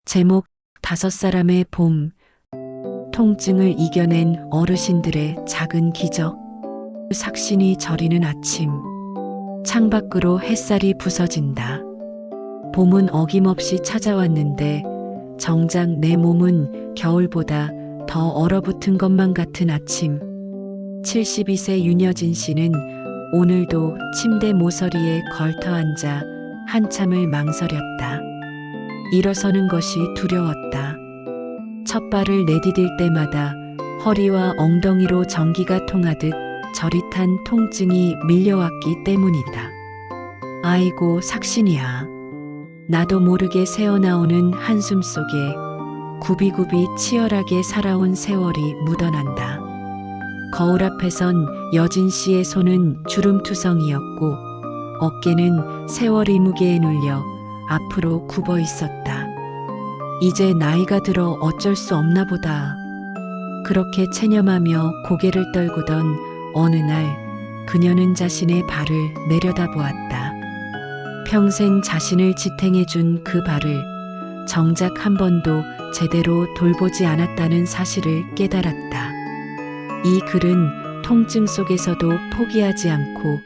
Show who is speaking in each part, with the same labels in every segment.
Speaker 1: 제목 5사람의 봄. 통증을 이겨낸 어르신들의 작은 기적. 삭신이 저리는 아침. 창밖으로 햇살이 부서진다. 봄은 어김없이 찾아왔는데 정작 내 몸은 겨울보다 더 얼어붙은 것만 같은 아침. 72세 윤여진 씨는 오늘도 침대 모서리에 걸터 앉아 한참을 망설였다. 일어서는 것이 두려웠다. 첫 발을 내디딜 때마다 허리와 엉덩이로 전기가 통하듯 저릿한 통증이 밀려왔기 때문이다. 아이고 삭신이야. 나도 모르게 새어나오는 한숨 속에 굽이굽이 치열하게 살아온 세월이 묻어난다. 거울 앞에선 여진 씨의 손은 주름투성이었고 어깨는 세월이 무게에 눌려 앞으로 굽어 있었다. 이제 나이가 들어 어쩔 수 없나 보다. 그렇게 체념하며 고개를 떨구던 어느 날 그녀는 자신의 발을 내려다보았다. 평생 자신을 지탱해준 그 발을 정작 한 번도 제대로 돌보지 않았다는 사실을 깨달았다. 이 글은 통증 속에서도 포기하지 않고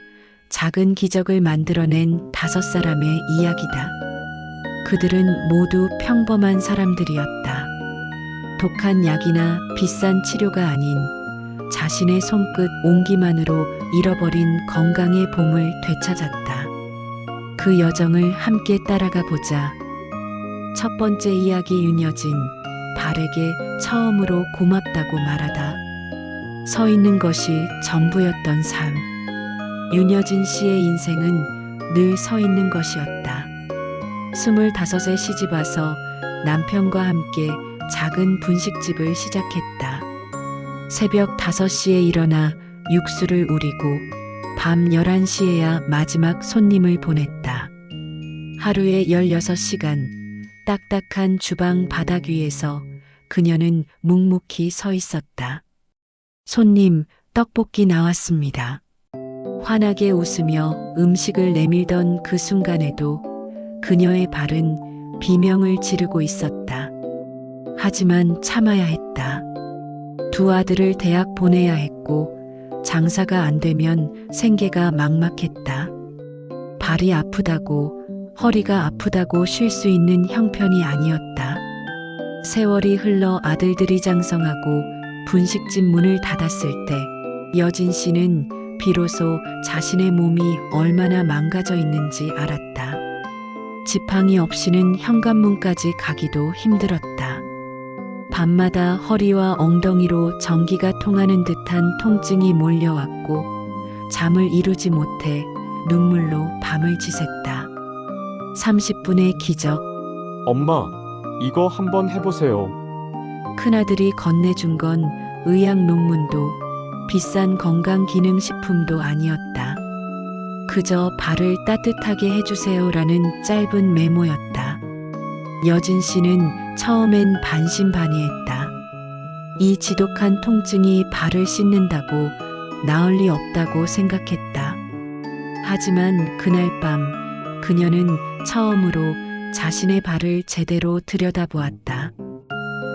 Speaker 1: 작은 기적을 만들어낸 5사람의 이야기다. 그들은 모두 평범한 사람들이었다. 독한 약이나 비싼 치료가 아닌 자신의 손끝 온기만으로 잃어버린 건강의 봄을 되찾았다. 그 여정을 함께 따라가 보자. 첫 번째 이야기. 윤여진. 발에게 처음으로 고맙다고 말하다. 서 있는 것이 전부였던 삶. 윤여진 씨의 인생은 늘 서 있는 것이었다. 25에 시집와서 남편과 함께 작은 분식집을 시작했다. 새벽 5시에 일어나 육수를 우리고 밤 11시에야 마지막 손님을 보냈다. 하루에 16시간 딱딱한 주방 바닥 위에서 그녀는 묵묵히 서 있었다. 손님, 떡볶이 나왔습니다. 환하게 웃으며 음식을 내밀던 그 순간에도 그녀의 발은 비명을 지르고 있었다. 하지만 참아야 했다. 2 아들을 대학 보내야 했고 장사가 안 되면 생계가 막막했다. 발이 아프다고, 허리가 아프다고 쉴 수 있는 형편이 아니었다. 세월이 흘러 아들들이 장성하고 분식집 문을 닫았을 때 여진 씨는 비로소 자신의 몸이 얼마나 망가져 있는지 알았다. 지팡이 없이는 현관문까지 가기도 힘들었다. 밤마다 허리와 엉덩이로 전기가 통하는 듯한 통증이 몰려왔고 잠을 이루지 못해 눈물로 밤을 지샜다. 30분의 기적.
Speaker 2: 엄마, 이거 한번 해보세요.
Speaker 1: 큰아들이 건네준 건 의학 논문도 비싼 건강기능식품도 아니었다. 그저 발을 따뜻하게 해주세요라는 짧은 메모였다. 여진 씨는 처음엔 반신반의했다. 이 지독한 통증이 발을 씻는다고 나을 리 없다고 생각했다. 하지만 그날 밤 그녀는 처음으로 자신의 발을 제대로 들여다보았다.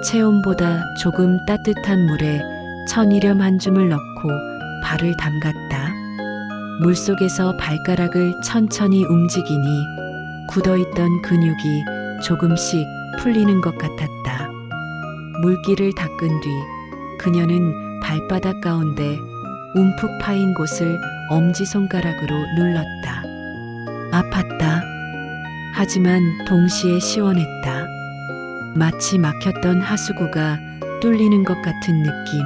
Speaker 1: 체온보다 조금 따뜻한 물에 천일염 한 줌을 넣고 발을 담갔다. 물속에서 발가락을 천천히 움직이니 굳어있던 근육이 조금씩 풀리는 것 같았다. 물기를 닦은 뒤 그녀는 발바닥 가운데 움푹 파인 곳을 엄지손가락으로 눌렀다. 아팠다. 하지만 동시에 시원했다. 마치 막혔던 하수구가 뚫리는 것 같은 느낌.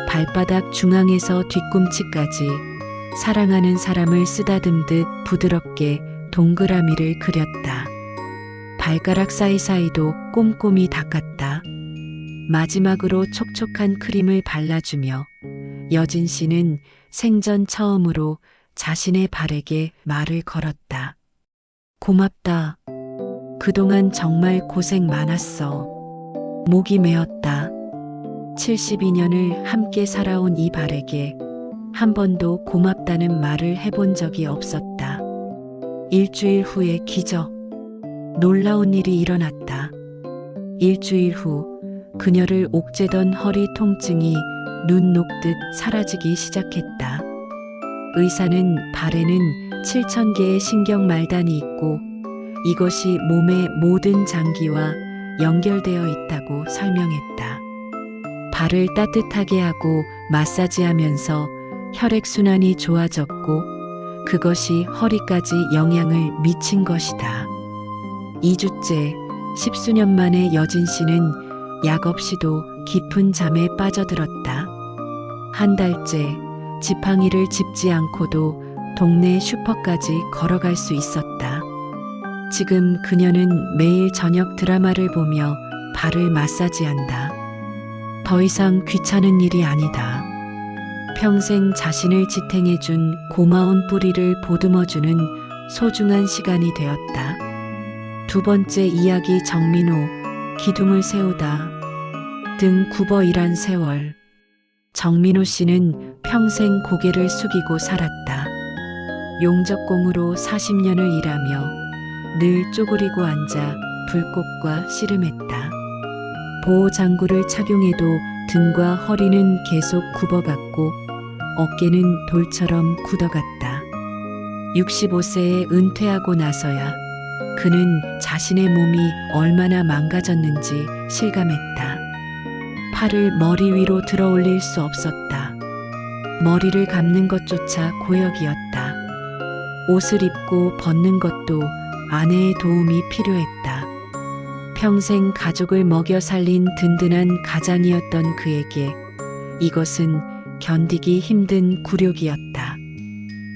Speaker 1: 발바닥 중앙에서 뒤꿈치까지 사랑하는 사람을 쓰다듬듯 부드럽게 동그라미를 그렸다. 발가락 사이사이도 꼼꼼히 닦았다. 마지막으로 촉촉한 크림을 발라주며 여진 씨는 생전 처음으로 자신의 발에게 말을 걸었다. 고맙다. 그동안 정말 고생 많았어. 목이 메었다. 72년을 함께 살아온 이 발에게 한 번도 고맙다는 말을 해본 적이 없었다. 일주일 후에 기적. 놀라운 일이 일어났다. 일주일 후 그녀를 옥죄던 허리 통증이 눈 녹듯 사라지기 시작했다. 의사는 발에는 7,000개의 신경 말단이 있고 이것이 몸의 모든 장기와 연결되어 있다고 설명했다. 발을 따뜻하게 하고 마사지하면서 혈액순환이 좋아졌고 그것이 허리까지 영향을 미친 것이다. 2주째 10수년 만에 여진 씨는 약 없이도 깊은 잠에 빠져들었다. 한 달째 지팡이를 짚지 않고도 동네 슈퍼까지 걸어갈 수 있었다. 지금 그녀는 매일 저녁 드라마를 보며 발을 마사지한다. 더 이상 귀찮은 일이 아니다. 평생 자신을 지탱해준 고마운 뿌리를 보듬어주는 소중한 시간이 되었다. 두 번째 이야기 정민호, 기둥을 세우다. 등 굽어 일한 세월. 정민호 씨는 평생 고개를 숙이고 살았다. 용접공으로 40년을 일하며 늘 쪼그리고 앉아 불꽃과 씨름했다. 보호장구를 착용해도 등과 허리는 계속 굽어갔고 어깨는 돌처럼 굳어갔다. 65세에 은퇴하고 나서야 그는 자신의 몸이 얼마나 망가졌는지 실감했다. 팔을 머리 위로 들어 올릴 수 없었다. 머리를 감는 것조차 고역이었다. 옷을 입고 벗는 것도 아내의 도움이 필요했다. 평생 가족을 먹여 살린 든든한 가장이었던 그에게 이것은 견디기 힘든 굴욕이었다.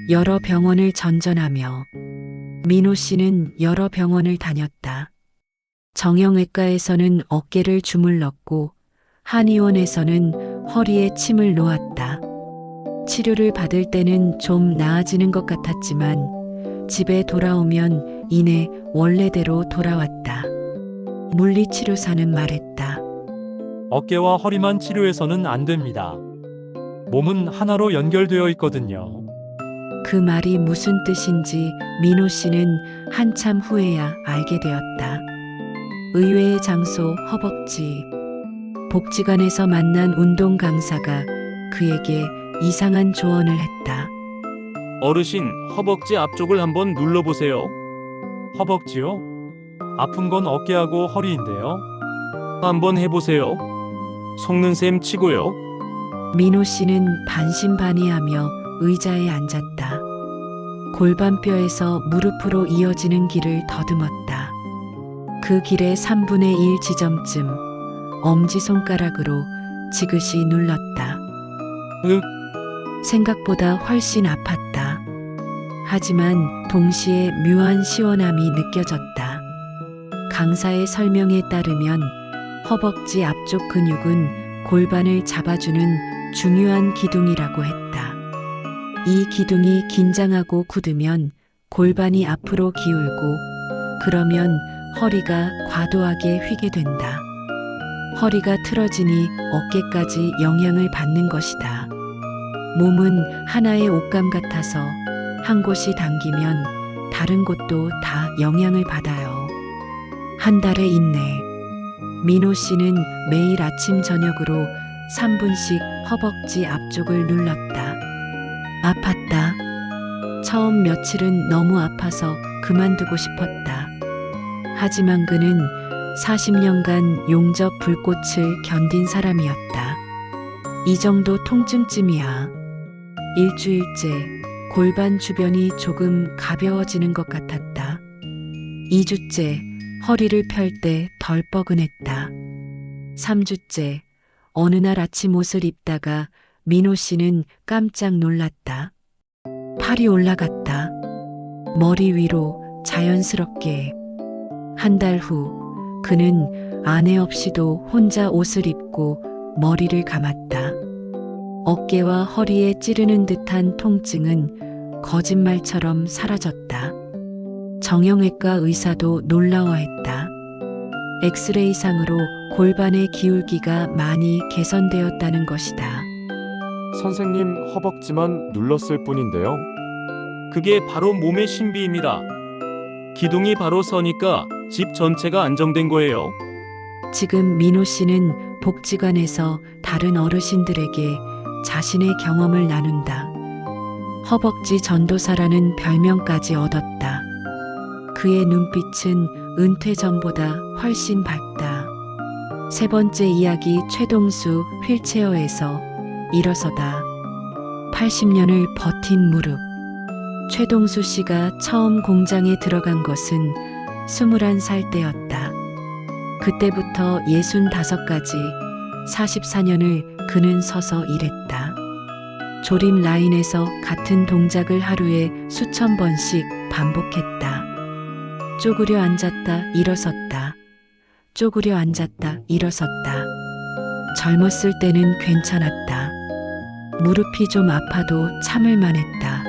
Speaker 1: 여러 병원을 전전하며 민호 씨는 여러 병원을 다녔다. 정형외과에서는 어깨를 주물렀고 한의원에서는 허리에 침을 놓았다. 치료를 받을 때는 좀 나아지는 것 같았지만 집에 돌아오면 이내 원래대로 돌아왔다. 물리치료사는 말했다.
Speaker 3: 어깨와 허리만 치료해서는 안 됩니다. 몸은 하나로 연결되어 있거든요.
Speaker 1: 그 말이 무슨 뜻인지 민호 씨는 한참 후에야 알게 되었다. 의외의 장소 허벅지. 복지관에서 만난 운동 강사가 그에게 이상한 조언을 했다.
Speaker 4: 어르신, 허벅지 앞쪽을 한번 눌러보세요.
Speaker 3: 허벅지요? 아픈 건 어깨하고 허리인데요.
Speaker 4: 한번 해보세요. 속는 셈 치고요.
Speaker 1: 민호 씨는 반신반의하며 의자에 앉았다. 골반뼈에서 무릎으로 이어지는 길을 더듬었다. 그 길의 3분의 1 지점쯤 엄지손가락으로 지그시 눌렀다. 생각보다 훨씬 아팠다. 하지만 동시에 묘한 시원함이 느껴졌다. 강사의 설명에 따르면 허벅지 앞쪽 근육은 골반을 잡아주는 중요한 기둥이라고 했다. 이 기둥이 긴장하고 굳으면 골반이 앞으로 기울고 그러면 허리가 과도하게 휘게 된다. 허리가 틀어지니 어깨까지 영향을 받는 것이다. 몸은 하나의 옷감 같아서 한 곳이 당기면 다른 곳도 다 영향을 받아요. 한 달의 인내. 민호 씨는 매일 아침 저녁으로 3분씩 허벅지 앞쪽을 눌렀다. 아팠다. 처음 며칠은 너무 아파서 그만두고 싶었다. 하지만 그는 40년간 용접 불꽃을 견딘 사람이었다. 이 정도 통증쯤이야. 일주일째 골반 주변이 조금 가벼워지는 것 같았다. 2주째 허리를 펼 때 덜 뻐근했다. 3주째 어느 날 아침 옷을 입다가 민호 씨는 깜짝 놀랐다. 팔이 올라갔다. 머리 위로 자연스럽게. 한 달 후 그는 아내 없이도 혼자 옷을 입고 머리를 감았다. 어깨와 허리에 찌르는 듯한 통증은 거짓말처럼 사라졌다. 정형외과 의사도 놀라워했다. 엑스레이상으로 골반의 기울기가 많이 개선되었다는 것이다.
Speaker 2: 선생님, 허벅지만 눌렀을 뿐인데요.
Speaker 4: 그게 바로 몸의 신비입니다. 기둥이 바로 서니까 집 전체가 안정된 거예요.
Speaker 1: 지금 민호 씨는 복지관에서 다른 어르신들에게 자신의 경험을 나눈다. 허벅지 전도사라는 별명까지 얻었다. 그의 눈빛은 은퇴 전보다 훨씬 밝다. 세 번째 이야기 최동수 휠체어에서 일어서다. 80년을 버틴 무릎. 최동수 씨가 처음 공장에 들어간 것은 21살 때였다. 그때부터 65까지 44년을 그는 서서 일했다. 조립 라인에서 같은 동작을 하루에 수천 번씩 반복했다. 쪼그려 앉았다 일어섰다. 쪼그려 앉았다 일어섰다. 젊었을 때는 괜찮았다. 무릎이 좀 아파도 참을만 했다.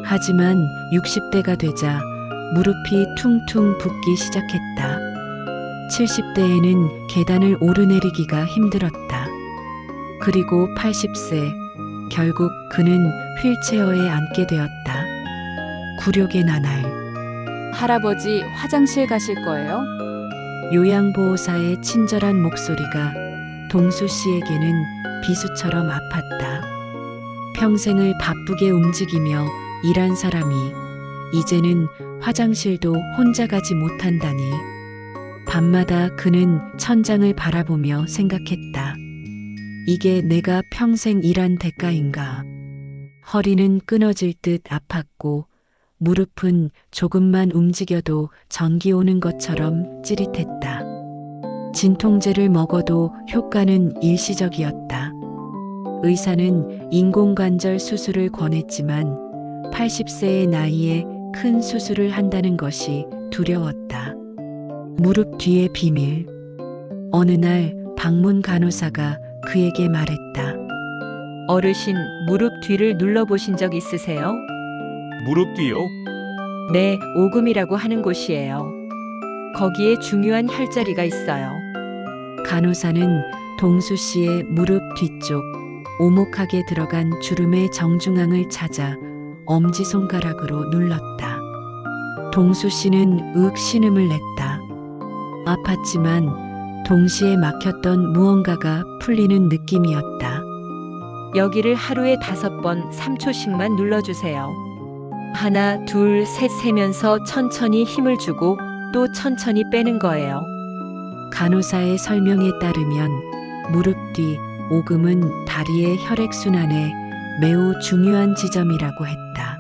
Speaker 1: 하지만 60대가 되자 무릎이 퉁퉁 붓기 시작했다. 70대에는 계단을 오르내리기가 힘들었다. 그리고 80세, 결국 그는 휠체어에 앉게 되었다. 굴욕의 나날.
Speaker 5: 할아버지 화장실 가실 거예요?
Speaker 1: 요양보호사의 친절한 목소리가 동수 씨에게는 비수처럼 아팠다. 평생을 바쁘게 움직이며 일한 사람이 이제는 화장실도 혼자 가지 못한다니. 밤마다 그는 천장을 바라보며 생각했다. 이게 내가 평생 일한 대가인가? 허리는 끊어질 듯 아팠고 무릎은 조금만 움직여도 전기 오는 것처럼 찌릿했다. 진통제를 먹어도 효과는 일시적이었다. 의사는 인공관절 수술을 권했지만 80세의 나이에 큰 수술을 한다는 것이 두려웠다. 무릎 뒤의 비밀. 어느 날 방문 간호사가 그에게 말했다.
Speaker 6: 어르신, 무릎 뒤를 눌러보신 적 있으세요?
Speaker 4: 무릎 뒤요?
Speaker 6: 네, 오금이라고 하는 곳이에요. 거기에 중요한 혈자리가 있어요.
Speaker 1: 간호사는 동수 씨의 무릎 뒤쪽 오목하게 들어간 주름의 정중앙을 찾아 엄지손가락으로 눌렀다. 동수 씨는 으윽 신음을 냈다. 아팠지만 동시에 막혔던 무언가가 풀리는 느낌이었다.
Speaker 6: 여기를 하루에 5번 3초씩만 눌러주세요. 하나, 둘, 셋 세면서 천천히 힘을 주고 또 천천히 빼는 거예요.
Speaker 1: 간호사의 설명에 따르면 무릎 뒤 오금은 다리의 혈액순환에 매우 중요한 지점이라고 했다.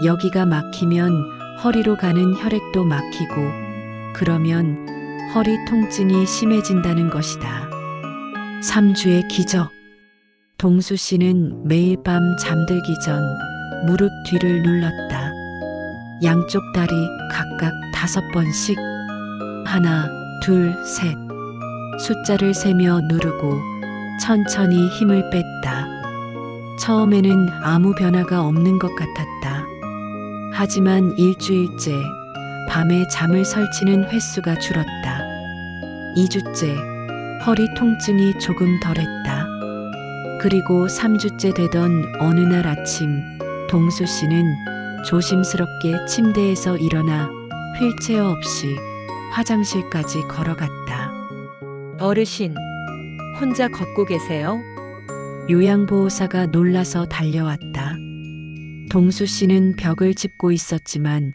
Speaker 1: 여기가 막히면 허리로 가는 혈액도 막히고 그러면 허리 통증이 심해진다는 것이다. 3주의 기적. 동수 씨는 매일 밤 잠들기 전 무릎 뒤를 눌렀다. 양쪽 다리 각각 5번씩. 하나, 둘, 셋. 숫자를 세며 누르고 천천히 힘을 뺐다. 처음에는 아무 변화가 없는 것 같았다. 하지만 일주일째 밤에 잠을 설치는 횟수가 줄었다. 2주째 허리 통증이 조금 덜했다. 그리고 3주째 되던 어느 날 아침 동수 씨는 조심스럽게 침대에서 일어나 휠체어 없이 화장실까지 걸어갔다.
Speaker 6: 어르신, 혼자 걷고 계세요?
Speaker 1: 요양보호사가 놀라서 달려왔다. 동수 씨는 벽을 짚고 있었지만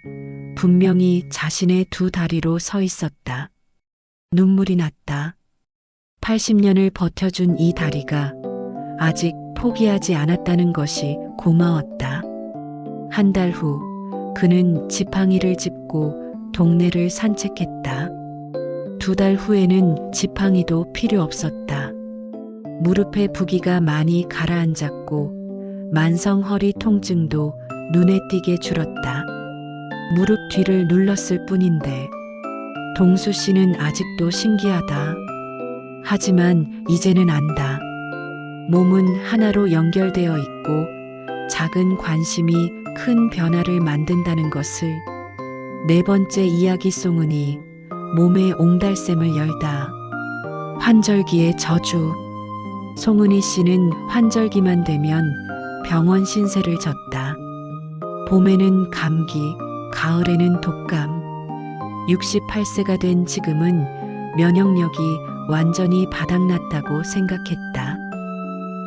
Speaker 1: 분명히 자신의 두 다리로 서 있었다. 눈물이 났다. 80년을 버텨준 이 다리가 아직 포기하지 않았다는 것이 고마웠다. 한 달 후 그는 지팡이를 짚고 동네를 산책했다. 2달 후에는 지팡이도 필요 없었다. 무릎의 부기가 많이 가라앉았고 만성 허리 통증도 눈에 띄게 줄었다. 무릎 뒤를 눌렀을 뿐인데 동수 씨는 아직도 신기하다. 하지만 이제는 안다. 몸은 하나로 연결되어 있고 작은 관심이 큰 변화를 만든다는 것을. 4번째 이야기 송은이 몸의 옹달샘을 열다. 환절기의 저주. 송은이 씨는 환절기만 되면 병원 신세를 졌다. 봄에는 감기, 가을에는 독감. 68세가 된 지금은 면역력이 완전히 바닥났다고 생각했다.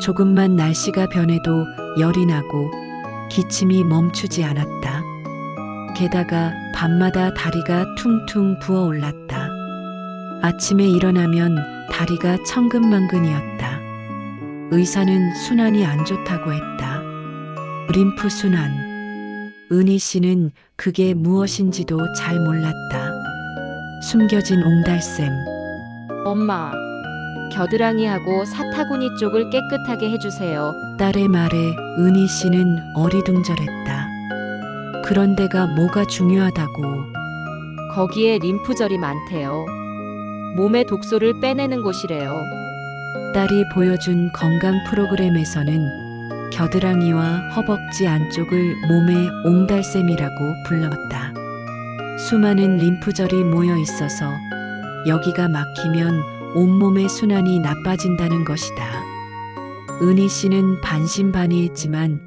Speaker 1: 조금만 날씨가 변해도 열이 나고 기침이 멈추지 않았다. 게다가 밤마다 다리가 퉁퉁 부어올랐다. 아침에 일어나면 다리가 천근만근이었다. 의사는 순환이 안 좋다고 했다. 림프 순환. 은희 씨는 그게 무엇인지도 잘 몰랐다. 숨겨진 옹달샘.
Speaker 5: 엄마, 겨드랑이하고 사타구니 쪽을 깨끗하게 해주세요.
Speaker 1: 딸의 말에 은희 씨는 어리둥절했다. 그런 데가 뭐가 중요하다고.
Speaker 5: 거기에 림프절이 많대요. 몸의 독소를 빼내는 곳이래요.
Speaker 1: 딸이 보여준 건강 프로그램에서는 겨드랑이와 허벅지 안쪽을 몸의 옹달샘이라고 불렀다. 수많은 림프절이 모여 있어서 여기가 막히면 온몸의 순환이 나빠진다는 것이다. 은희 씨는 반신반의했지만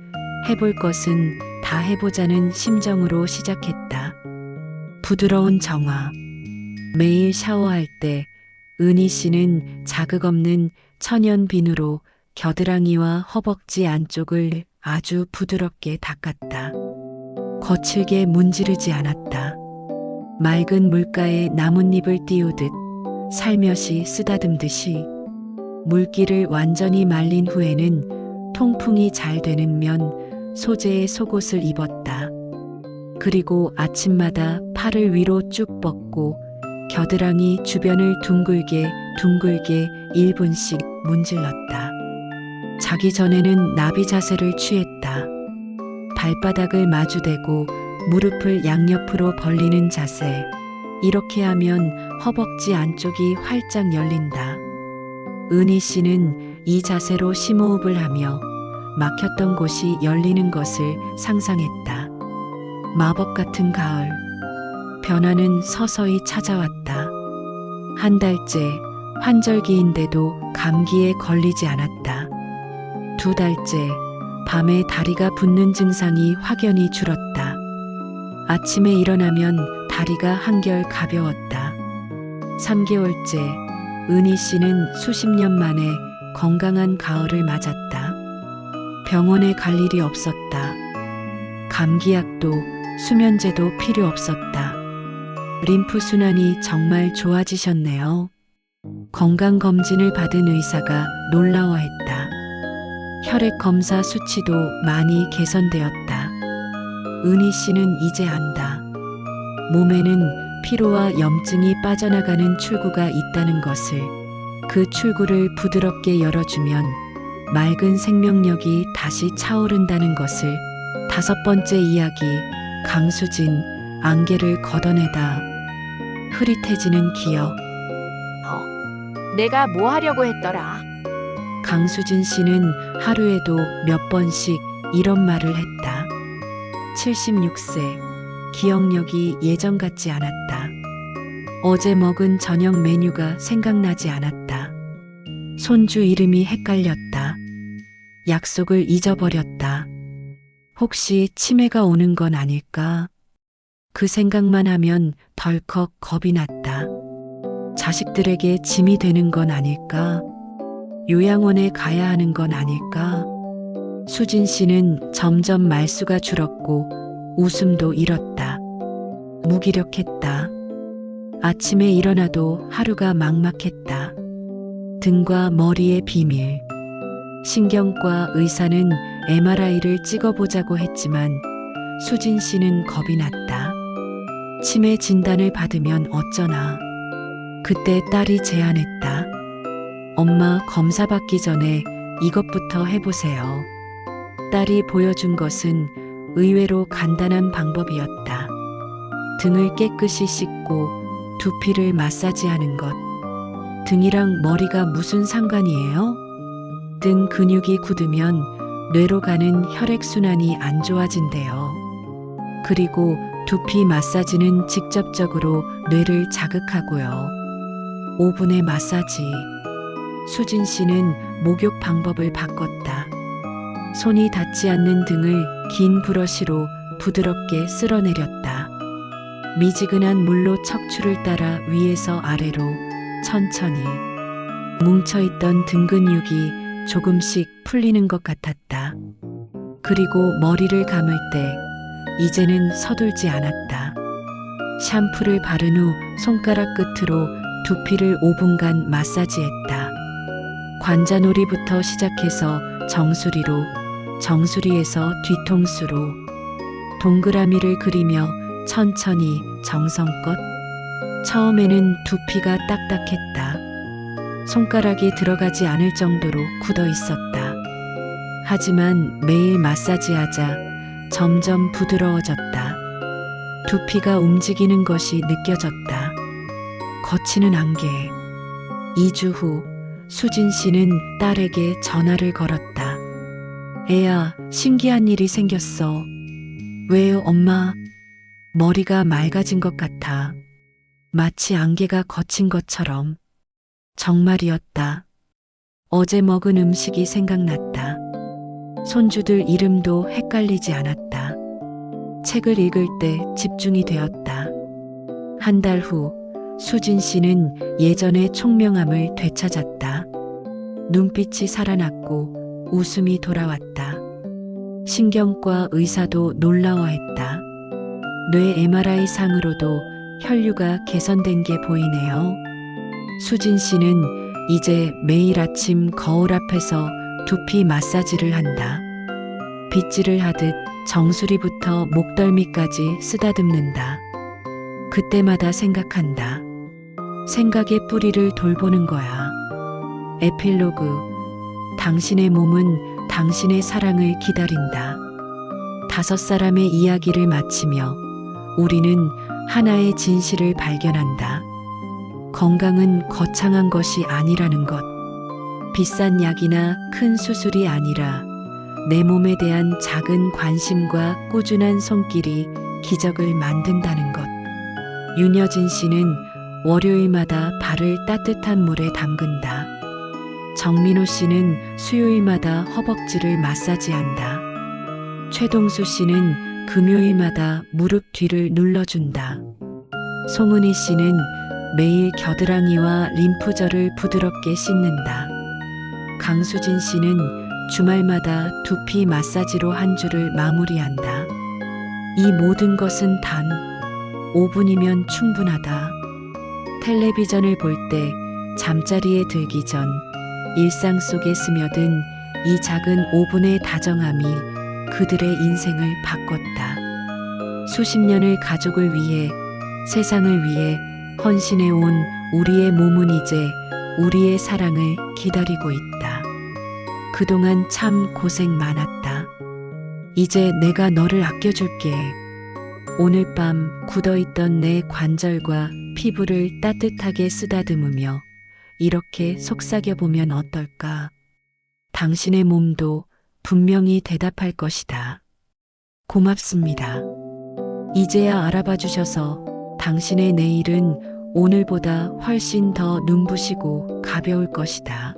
Speaker 1: 해볼 것은 다 해보자는 심정으로 시작했다. 부드러운 정화. 매일 샤워할 때 은희 씨는 자극 없는 천연 비누로 겨드랑이와 허벅지 안쪽을 아주 부드럽게 닦았다. 거칠게 문지르지 않았다. 맑은 물가에 나뭇잎을 띄우듯 살며시 쓰다듬듯이. 물기를 완전히 말린 후에는 통풍이 잘 되는 면 소재의 속옷을 입었다. 그리고 아침마다 팔을 위로 쭉 뻗고 겨드랑이 주변을 둥글게 1분씩 문질렀다. 자기 전에는 나비 자세를 취했다. 발바닥을 마주대고 무릎을 양옆으로 벌리는 자세. 이렇게 하면 허벅지 안쪽이 활짝 열린다. 은희 씨는 이 자세로 심호흡을 하며 막혔던 곳이 열리는 것을 상상했다. 마법 같은 가을. 변화는 서서히 찾아왔다. 한 달째 환절기인데도 감기에 걸리지 않았다. 2달째 밤에 다리가 붓는 증상이 확연히 줄었다. 아침에 일어나면 다리가 한결 가벼웠다. 3개월째 은희 씨는 수십 년 만에 건강한 가을을 맞았다. 병원에 갈 일이 없었다. 감기약도 수면제도 필요 없었다. 림프 순환이 정말 좋아지셨네요. 건강검진을 받은 의사가 놀라워했다. 혈액 검사 수치도 많이 개선되었다. 은희 씨는 이제 안다. 몸에는 피로와 염증이 빠져나가는 출구가 있다는 것을. 그 출구를 부드럽게 열어주면 맑은 생명력이 다시 차오른다는 것을. 5번째 이야기. 강수진. 안개를 걷어내다. 흐릿해지는 기억.
Speaker 5: 내가 뭐 하려고 했더라.
Speaker 1: 강수진 씨는 하루에도 몇 번씩 이런 말을 했다. 76세. 기억력이 예전 같지 않았다. 어제 먹은 저녁 메뉴가 생각나지 않았다. 손주 이름이 헷갈렸다. 약속을 잊어버렸다. 혹시 치매가 오는 건 아닐까? 그 생각만 하면 덜컥 겁이 났다. 자식들에게 짐이 되는 건 아닐까? 요양원에 가야 하는 건 아닐까? 수진 씨는 점점 말수가 줄었고 웃음도 잃었다. 무기력했다. 아침에 일어나도 하루가 막막했다. 등과 머리의 비밀. 신경과 의사는 MRI를 찍어보자고 했지만 수진 씨는 겁이 났다. 치매 진단을 받으면 어쩌나. 그때 딸이 제안했다. 엄마 검사 받기 전에 이것부터 해보세요. 딸이 보여준 것은 의외로 간단한 방법이었다. 등을 깨끗이 씻고 두피를 마사지하는 것. 등이랑 머리가 무슨 상관이에요? 등 근육이 굳으면 뇌로 가는 혈액순환이 안 좋아진대요. 그리고 두피 마사지는 직접적으로 뇌를 자극하고요. 5분의 마사지. 수진 씨는 목욕 방법을 바꿨다. 손이 닿지 않는 등을 긴 브러쉬로 부드럽게 쓸어내렸다. 미지근한 물로 척추를 따라 위에서 아래로 천천히. 뭉쳐있던 등 근육이 조금씩 풀리는 것 같았다. 그리고 머리를 감을 때 이제는 서둘지 않았다. 샴푸를 바른 후 손가락 끝으로 두피를 5분간 마사지했다. 관자놀이부터 시작해서 정수리로, 정수리에서 뒤통수로, 동그라미를 그리며 천천히 정성껏. 처음에는 두피가 딱딱했다. 손가락이 들어가지 않을 정도로 굳어 있었다. 하지만 매일 마사지하자 점점 부드러워졌다. 두피가 움직이는 것이 느껴졌다. 거치는 안개. 2주 후 수진 씨는 딸에게 전화를 걸었다. 애야, 신기한 일이 생겼어. 왜요, 엄마? 머리가 맑아진 것 같아. 마치 안개가 거친 것처럼. 정말이었다. 어제 먹은 음식이 생각났다. 손주들 이름도 헷갈리지 않았다. 책을 읽을 때 집중이 되었다. 한 달 후 수진 씨는 예전의 총명함을 되찾았다. 눈빛이 살아났고 웃음이 돌아왔다. 신경과 의사도 놀라워했다. 뇌 MRI 상으로도 혈류가 개선된 게 보이네요. 수진 씨는 이제 매일 아침 거울 앞에서 두피 마사지를 한다. 빗질을 하듯 정수리부터 목덜미까지 쓰다듬는다. 그때마다 생각한다. 생각의 뿌리를 돌보는 거야. 에필로그. 당신의 몸은 당신의 사랑을 기다린다. 5사람의 이야기를 마치며 우리는 하나의 진실을 발견한다. 건강은 거창한 것이 아니라는 것. 비싼 약이나 큰 수술이 아니라 내 몸에 대한 작은 관심과 꾸준한 손길이 기적을 만든다는 것. 윤여진 씨는 월요일마다 발을 따뜻한 물에 담근다. 정민호 씨는 수요일마다 허벅지를 마사지한다. 최동수 씨는 금요일마다 무릎 뒤를 눌러준다. 송은희 씨는 매일 겨드랑이와 림프절을 부드럽게 씻는다. 강수진 씨는 주말마다 두피 마사지로 한 주를 마무리한다. 이 모든 것은 단 5분이면 충분하다. 텔레비전을 볼 때 잠자리에 들기 전 일상 속에 스며든 이 작은 5분의 다정함이 그들의 인생을 바꿨다. 수십 년을 가족을 위해, 세상을 위해 헌신해 온 우리의 몸은 이제 우리의 사랑을 기다리고 있다. 그동안 참 고생 많았다. 이제 내가 너를 아껴줄게. 오늘 밤 굳어있던 내 관절과 피부를 따뜻하게 쓰다듬으며 이렇게 속삭여보면 어떨까? 당신의 몸도 분명히 대답할 것이다. 고맙습니다. 이제야 알아봐 주셔서 당신의 내일은 오늘보다 훨씬 더 눈부시고 가벼울 것이다.